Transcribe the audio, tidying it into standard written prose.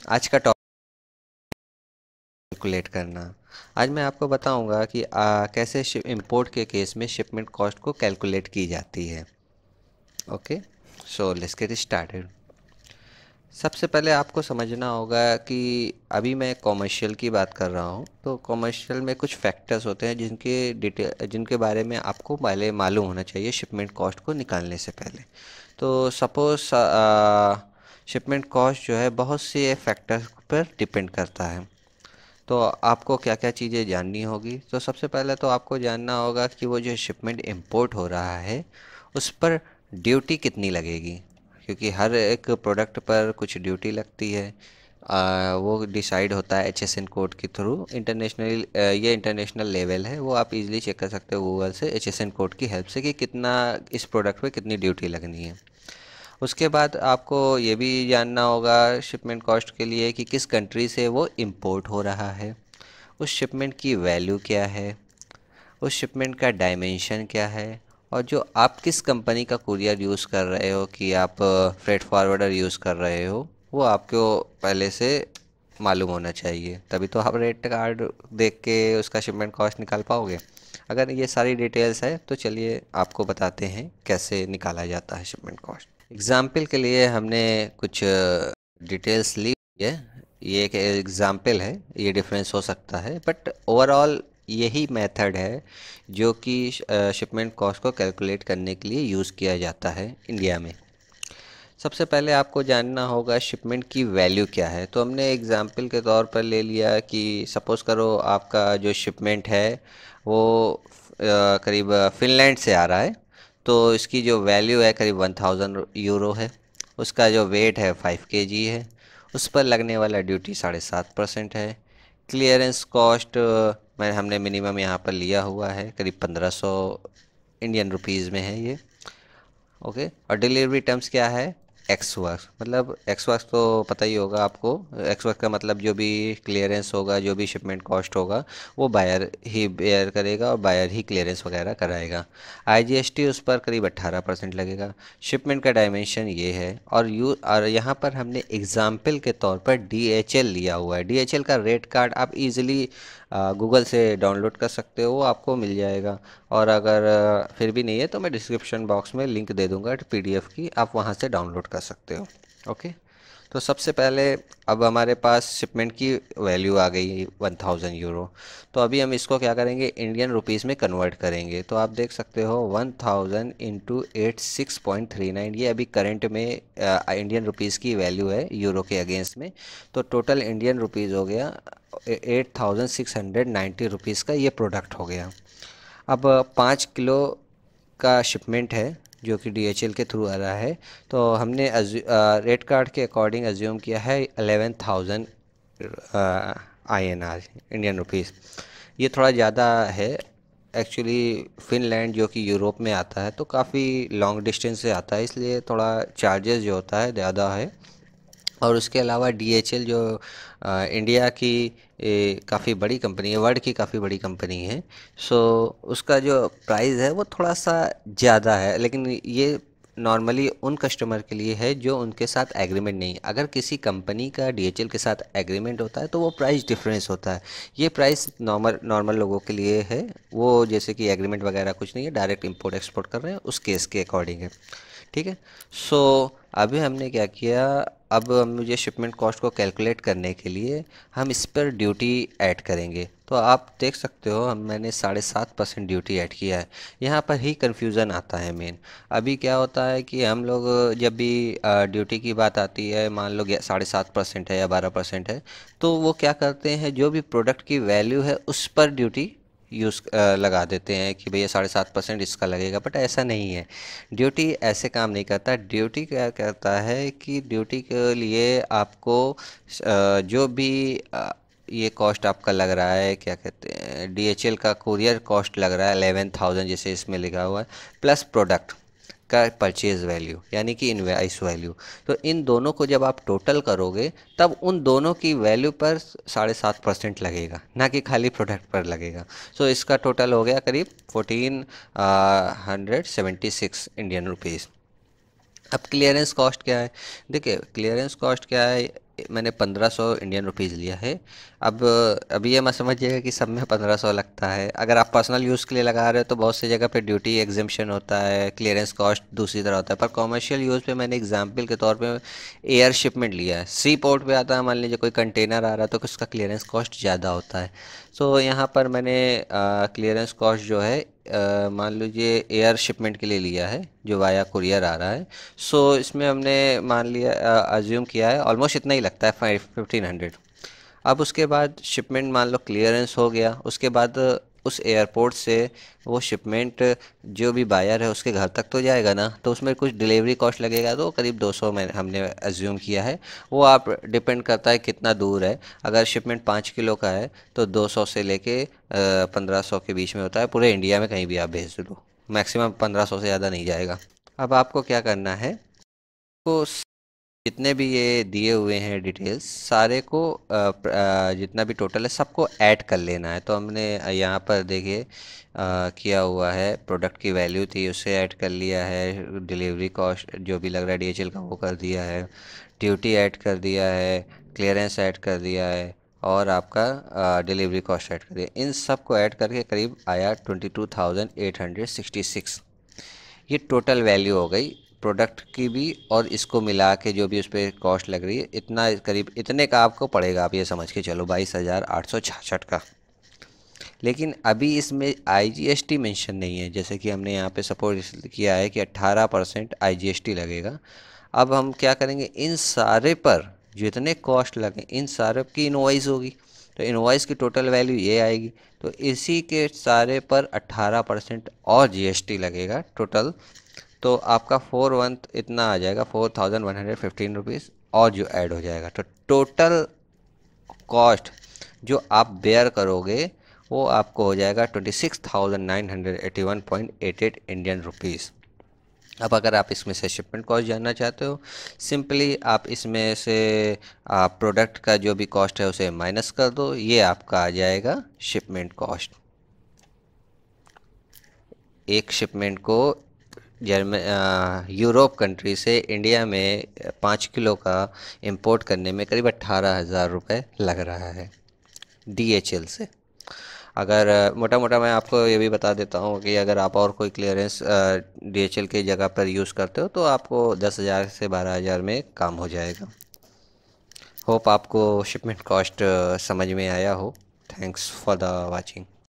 आज का topic calculate करना। आज मैं आपको बताऊंगा कि कैसे इंपोर्ट के केस में शिपमेंट कॉस्ट को कैलकुलेट की जाती है। Okay, so let's get started. सबसे पहले आपको समझना होगा कि अभी मैं कॉमर्शियल की बात कर रहा हूँ, तो कॉमर्शियल में कुछ फैक्टर्स होते हैं जिनके बारे में आपको पहले मालूम होना चाहिए शिपमेंट कॉस्ट को निकालने से पहले। तो सपोज शिपमेंट कॉस्ट जो है बहुत से फैक्टर्स पर डिपेंड करता है। तो आपको क्या क्या चीज़ें जाननी होगी। तो सबसे पहले तो आपको जानना होगा कि वो जो शिपमेंट इंपोर्ट हो रहा है उस पर ड्यूटी कितनी लगेगी, क्योंकि हर एक प्रोडक्ट पर कुछ ड्यूटी लगती है। वो डिसाइड होता है HSN कोड के थ्रू। इंटरनेशनल ये इंटरनेशनल लेवल है, वो आप इजीली चेक कर सकते हो गूगल से HSN कोड की हेल्प से कि कितना इस प्रोडक्ट पे कितनी ड्यूटी लगनी है। उसके बाद आपको ये भी जानना होगा शिपमेंट कॉस्ट के लिए कि किस कंट्री से वो इंपोर्ट हो रहा है, उस शिपमेंट की वैल्यू क्या है, उस शिपमेंट का डायमेंशन क्या है, और जो आप किस कंपनी का कुरियर यूज़ कर रहे हो, कि आप फ्रेट फॉरवर्डर यूज़ कर रहे हो, वो आपको पहले से मालूम होना चाहिए। तभी तो आप रेट कार्ड देख के उसका शिपमेंट कॉस्ट निकाल पाओगे। अगर ये सारी डिटेल्स है तो चलिए आपको बताते हैं कैसे निकाला जाता है शिपमेंट कॉस्ट। एग्ज़ाम्पल के लिए हमने कुछ डिटेल्स ली हुई है। ये एक एग्ज़ाम्पल है, ये डिफरेंस हो सकता है, बट ओवरऑल यही मेथड है जो कि शिपमेंट कॉस्ट को कैलकुलेट करने के लिए यूज़ किया जाता है इंडिया में। सबसे पहले आपको जानना होगा शिपमेंट की वैल्यू क्या है। तो हमने एग्ज़ाम्पल के तौर पर ले लिया कि सपोज़ करो आपका जो शिपमेंट है वो करीब फ़िनलैंड से आ रहा है। तो इसकी जो वैल्यू है करीब 1000 यूरो है। उसका जो वेट है 5 kg है। उस पर लगने वाला ड्यूटी 7.5% है। क्लियरेंस कॉस्ट मैं हमने मिनिमम यहाँ पर लिया हुआ है, करीब 1500 इंडियन रुपीज़ में है ये। ओके, और डिलीवरी टर्म्स क्या है? एक्स वर्क, मतलब एक्स वर्क तो पता ही होगा आपको। एक्स वर्क का मतलब जो भी क्लियरेंस होगा, जो भी शिपमेंट कॉस्ट होगा, वो बायर ही बेयर करेगा और बायर ही क्लियरेंस वगैरह कराएगा। IGST उस पर करीब 18% लगेगा। शिपमेंट का डायमेंशन ये है। और यहाँ पर हमने एग्जाम्पल के तौर पर DHL लिया हुआ है। DHL का रेट कार्ड आप इजीली गूगल से डाउनलोड कर सकते हो, वो आपको मिल जाएगा। और अगर फिर भी नहीं है तो मैं डिस्क्रिप्शन बॉक्स में लिंक दे दूंगा PDF की, आप वहाँ से डाउनलोड कर सकते हो। ओके, तो सबसे पहले अब हमारे पास शिपमेंट की वैल्यू आ गई 1000 यूरो। तो अभी हम इसको क्या करेंगे, इंडियन रुपीज़ में कन्वर्ट करेंगे। तो आप देख सकते हो 1000 इंटू 86.39, ये अभी करंट में इंडियन रुपीज़ की वैल्यू है यूरो के अगेंस्ट में। तो टोटल इंडियन रुपीज़ हो गया 8690 रुपीज़ का ये प्रोडक्ट हो गया। अब 5 किलो का शिपमेंट है जो कि DHL के थ्रू आ रहा है। तो हमने रेट कार्ड के अकॉर्डिंग एज्यूम किया है 11,000 INR, इंडियन रुपीज़। ये थोड़ा ज़्यादा है एक्चुअली। फिनलैंड जो कि यूरोप में आता है, तो काफ़ी लॉन्ग डिस्टेंस से आता है, इसलिए थोड़ा चार्जेस जो होता है ज़्यादा है। और उसके अलावा DHL जो इंडिया की काफ़ी बड़ी कंपनी है, वर्ल्ड की काफ़ी बड़ी कंपनी है। सो उसका जो प्राइस है वो थोड़ा सा ज़्यादा है, लेकिन ये नॉर्मली उन कस्टमर के लिए है जो उनके साथ एग्रीमेंट नहीं। अगर किसी कंपनी का DHL के साथ एग्रीमेंट होता है तो वो प्राइस डिफरेंस होता है। ये प्राइस नॉर्मल नॉर्मल लोगों के लिए है, वो जैसे कि एग्रीमेंट वगैरह कुछ नहीं है, डायरेक्ट इंपोर्ट एक्सपोर्ट कर रहे हैं, उस केस के अकॉर्डिंग है। ठीक है। सो अभी हमने क्या किया, अब मुझे शिपमेंट कॉस्ट को कैलकुलेट करने के लिए हम इस पर ड्यूटी ऐड करेंगे। तो आप देख सकते हो मैंने 7.5% ड्यूटी ऐड किया है। यहाँ पर ही कन्फ्यूज़न आता है मेन। अभी क्या होता है कि हम लोग जब भी ड्यूटी की बात आती है, मान लो 7.5% है या 12% है, तो वो क्या करते हैं, जो भी प्रोडक्ट की वैल्यू है उस पर ड्यूटी लगा देते हैं कि भैया 7.5% इसका लगेगा। बट ऐसा नहीं है, ड्यूटी ऐसे काम नहीं करता। ड्यूटी क्या करता है कि ड्यूटी के लिए आपको जो भी ये कॉस्ट आपका लग रहा है, क्या कहते हैं, DHL का कुरियर कॉस्ट लग रहा है 11,000 जैसे इसमें लिखा हुआ है, प्लस प्रोडक्ट का परचेज वैल्यू यानी कि इनवॉइस वैल्यू। तो इन दोनों को जब आप टोटल करोगे तब उन दोनों की वैल्यू पर 7.5% लगेगा, ना कि खाली प्रोडक्ट पर लगेगा। सो इसका टोटल हो गया करीब 1476 इंडियन रुपीज़। अब क्लियरेंस कॉस्ट क्या है? देखिए क्लियरेंस कॉस्ट क्या है, मैंने 1500 इंडियन रुपीज़ लिया है। अब ये मत समझिएगा कि सब में 1500 लगता है। अगर आप पर्सनल यूज़ के लिए लगा रहे हो तो बहुत सी जगह पे ड्यूटी एग्जेम्पशन होता है, क्लियरेंस कॉस्ट दूसरी तरह होता है। पर कॉमर्शियल यूज़ पे मैंने एग्जांपल के तौर पे एयर शिपमेंट लिया है। सी पोर्ट पे आता है, मान लीजिए कोई कंटेनर आ रहा है तो उसका क्लियरेंस कॉस्ट ज़्यादा होता है। सो यहाँ पर मैंने क्लियरेंस कॉस्ट जो है मान लीजिए एयर शिपमेंट के लिए लिया है जो वाया कुरियर आ रहा है। सो इसमें हमने मान लिया, अज्यूम किया है ऑलमोस्ट इतना ही लगता है 1500। अब उसके बाद शिपमेंट मान लो क्लियरेंस हो गया, उसके बाद उस एयरपोर्ट से वो शिपमेंट जो भी बायर है उसके घर तक तो जाएगा ना, तो उसमें कुछ डिलीवरी कॉस्ट लगेगा, तो करीब 200 में हमने एज्यूम किया है। वो आप डिपेंड करता है कितना दूर है। अगर शिपमेंट 5 किलो का है तो 200 से लेके 1500 के बीच में होता है। पूरे इंडिया में कहीं भी आप भेज दो, मैक्सिमम 1500 से ज़्यादा नहीं जाएगा। अब आपको क्या करना है, को जितने भी ये दिए हुए हैं डिटेल्स सारे को जितना भी टोटल है सबको ऐड कर लेना है। तो हमने यहाँ पर देखिए किया हुआ है, प्रोडक्ट की वैल्यू थी उसे ऐड कर लिया है, डिलीवरी कॉस्ट जो भी लग रहा है डीएचएल का वो कर दिया है, ड्यूटी ऐड कर दिया है, क्लियरेंस ऐड कर दिया है, और आपका डिलीवरी कॉस्ट ऐड कर दिया। इन सब को ऐड करके करीब आया 22,866। ये टोटल वैल्यू हो गई प्रोडक्ट की भी, और इसको मिला के जो भी उस पर कॉस्ट लग रही है, इतना करीब इतने का आपको पड़ेगा। आप ये समझ के चलो 22,866 का। लेकिन अभी इसमें आईजीएसटी मेंशन नहीं है, जैसे कि हमने यहाँ पे सपोज किया है कि 18% आईजीएसटी लगेगा। अब हम क्या करेंगे, इन सारे पर जितने कॉस्ट लगे इन सारे की इनवॉइस होगी, तो इनवॉइस की टोटल वैल्यू ये आएगी। तो इसी के सारे पर 18% और जीएसटी लगेगा टोटल। तो आपका 4 1 इतना आ जाएगा, 4115 रुपीज़, और जो ऐड हो जाएगा तो टोटल कॉस्ट जो आप बेयर करोगे वो आपको हो जाएगा 26,981.88 इंडियन रुपीज़। अब अगर आप इसमें से शिपमेंट कॉस्ट जानना चाहते हो, सिंपली आप इसमें से प्रोडक्ट का जो भी कॉस्ट है उसे माइनस कर दो, ये आपका आ जाएगा शिपमेंट कॉस्ट। एक शिपमेंट को यूरोप कंट्री से इंडिया में 5 किलो का इंपोर्ट करने में करीब 18,000 रुपये लग रहा है डीएचएल से। अगर मोटा मोटा मैं आपको ये भी बता देता हूँ कि अगर आप और कोई क्लियरेंस डीएचएल की जगह पर यूज़ करते हो तो आपको 10,000 से 12,000 में काम हो जाएगा। होप आपको शिपमेंट कॉस्ट समझ में आया हो। Thanks for the watching.